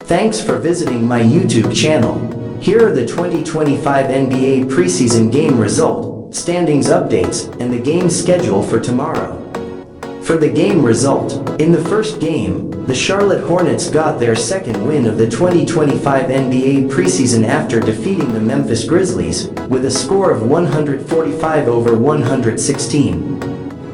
Thanks for visiting my YouTube channel. Here are the 2025 NBA preseason game result, standings updates, and the game schedule for tomorrow. For the game result, in the first game, the Charlotte Hornets got their second win of the 2025 NBA preseason after defeating the Memphis Grizzlies, with a score of 145-116.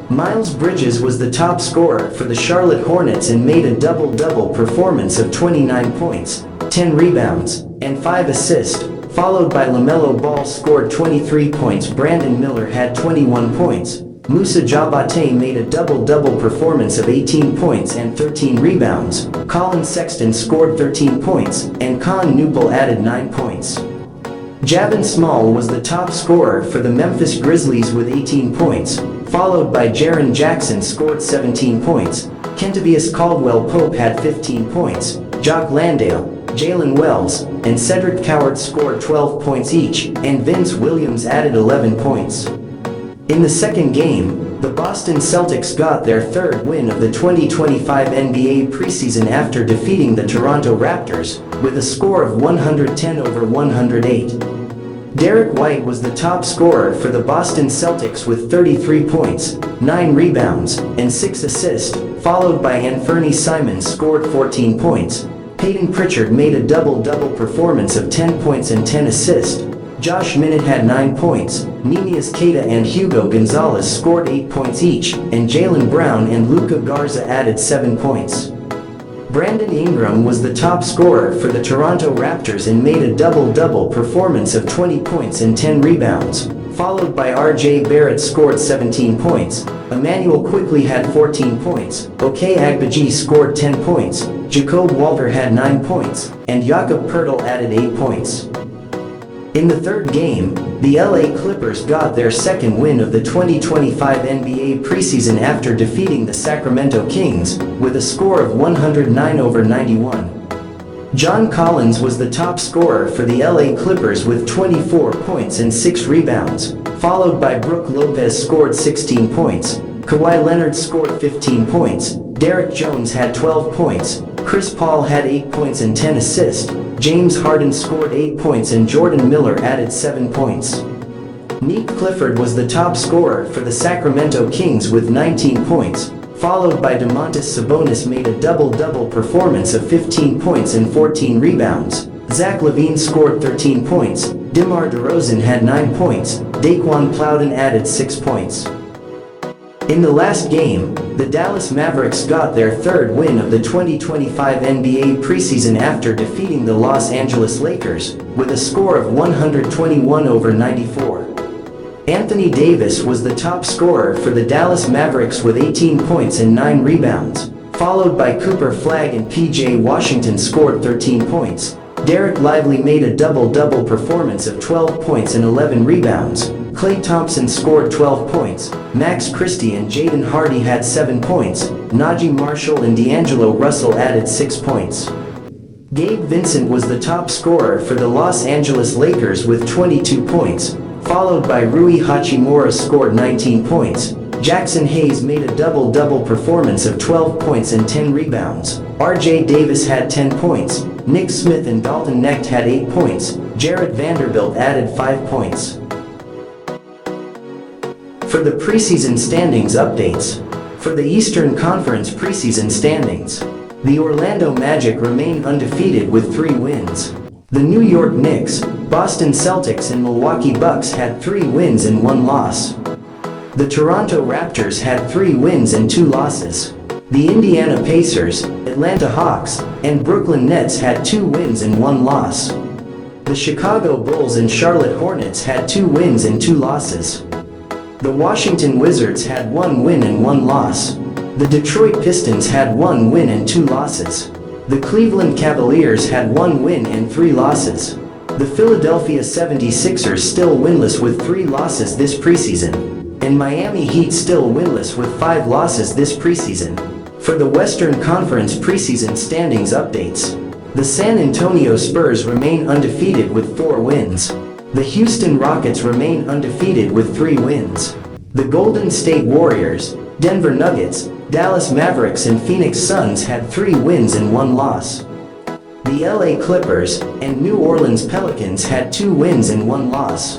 Miles Bridges was the top scorer for the Charlotte Hornets and made a double-double performance of 29 points, 10 rebounds, and 5 assists, followed by LaMelo Ball scored 23 points. Brandon Miller had 21 points. Moussa Diabate made a double-double performance of 18 points and 13 rebounds. Colin Sexton scored 13 points, and Con Newpel added 9 points. Javon Small was the top scorer for the Memphis Grizzlies with 18 points, followed by Jaren Jackson scored 17 points. Kentavious Caldwell-Pope had 15 points. Jock Landale, Jalen Wells, and Cedric Coward scored 12 points each, and Vince Williams added 11 points. In the second game, the Boston Celtics got their third win of the 2025 NBA preseason after defeating the Toronto Raptors, with a score of 110-108. Derek White was the top scorer for the Boston Celtics with 33 points, 9 rebounds, and 6 assists, followed by Anthony Simons scored 14 points. Peyton Pritchard made a double-double performance of 10 points and 10 assists. Josh Minott had 9 points, Nemias Queta and Hugo Gonzalez scored 8 points each, and Jaylen Brown and Luka Garza added 7 points. Brandon Ingram was the top scorer for the Toronto Raptors and made a double-double performance of 20 points and 10 rebounds, followed by RJ Barrett scored 17 points, Emmanuel Quickley had 14 points, Ochai Agbaji scored 10 points, Jacob Walter had 9 points, and Jakob Poeltl added 8 points. In the third game, the LA Clippers got their second win of the 2025 NBA preseason after defeating the Sacramento Kings, with a score of 109-91. John Collins was the top scorer for the LA Clippers with 24 points and 6 rebounds, followed by Brook Lopez scored 16 points, Kawhi Leonard scored 15 points, Derek Jones had 12 points, Chris Paul had 8 points and 10 assists, James Harden scored 8 points and Jordan Miller added 7 points. Nick Clifford was the top scorer for the Sacramento Kings with 19 points, followed by Domantas Sabonis made a double-double performance of 15 points and 14 rebounds. Zach LaVine scored 13 points, DeMar DeRozan had 9 points, Daquan Plowden added 6 points. In the last game, the Dallas Mavericks got their third win of the 2025 NBA preseason after defeating the Los Angeles Lakers, with a score of 121-94. Anthony Davis was the top scorer for the Dallas Mavericks with 18 points and 9 rebounds, followed by Cooper Flagg and PJ Washington scored 13 points. Derek Lively made a double-double performance of 12 points and 11 rebounds. Klay Thompson scored 12 points, Max Christie and Jaden Hardy had 7 points, Najee Marshall and D'Angelo Russell added 6 points. Gabe Vincent was the top scorer for the Los Angeles Lakers with 22 points, followed by Rui Hachimura scored 19 points. Jackson Hayes made a double-double performance of 12 points and 10 rebounds. RJ Davis had 10 points, Nick Smith and Dalton Knecht had 8 points, Jarrett Vanderbilt added 5 points. For the preseason standings updates. For the Eastern Conference preseason standings, the Orlando Magic remain undefeated with 3 wins. The New York Knicks, Boston Celtics and Milwaukee Bucks had 3 wins and 1 loss. The Toronto Raptors had 3 wins and 2 losses. The Indiana Pacers, Atlanta Hawks, and Brooklyn Nets had 2 wins and 1 loss. The Chicago Bulls and Charlotte Hornets had 2 wins and 2 losses. The Washington Wizards had 1 win and 1 loss. The Detroit Pistons had 1 win and 2 losses. The Cleveland Cavaliers had 1 win and 3 losses. The Philadelphia 76ers still winless with 3 losses this preseason. And Miami Heat still winless with 5 losses this preseason. For the Western Conference preseason standings updates, the San Antonio Spurs remain undefeated with 4 wins. The Houston Rockets remain undefeated with 3 wins. The Golden State Warriors, Denver Nuggets, Dallas Mavericks and Phoenix Suns had 3 wins and 1 loss. The LA Clippers and New Orleans Pelicans had 2 wins and 1 loss.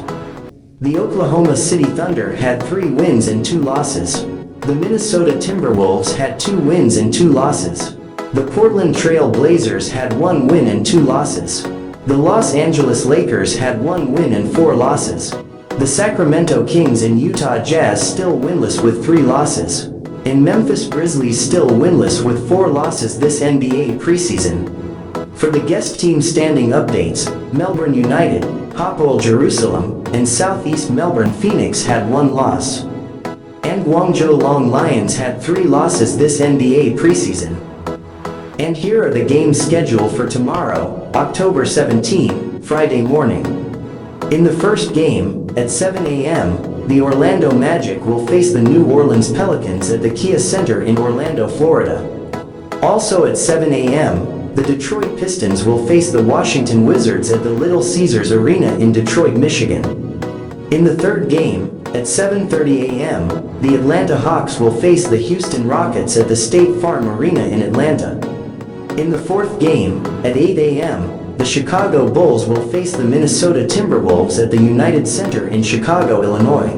The Oklahoma City Thunder had 3 wins and 2 losses. The Minnesota Timberwolves had 2 wins and 2 losses. The Portland Trail Blazers had 1 win and 2 losses. The Los Angeles Lakers had 1 win and 4 losses. The Sacramento Kings and Utah Jazz still winless with 3 losses. And Memphis Grizzlies still winless with 4 losses this NBA preseason. For the guest team standing updates, Melbourne United, Hapoel Jerusalem, and Southeast Melbourne Phoenix had 1 loss. And Guangzhou Long Lions had 3 losses this NBA preseason. And here are the games scheduled for tomorrow, October 17, Friday morning. In the first game, at 7 a.m., the Orlando Magic will face the New Orleans Pelicans at the Kia Center in Orlando, Florida. Also at 7 a.m., the Detroit Pistons will face the Washington Wizards at the Little Caesars Arena in Detroit, Michigan. In the third game, at 7:30 a.m., the Atlanta Hawks will face the Houston Rockets at the State Farm Arena in Atlanta. In the fourth game, at 8 a.m., the Chicago Bulls will face the Minnesota Timberwolves at the United Center in Chicago, Illinois.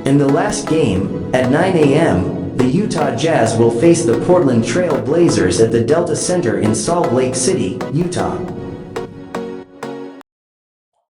In the last game, at 9 a.m., the Utah Jazz will face the Portland Trail Blazers at the Delta Center in Salt Lake City, Utah.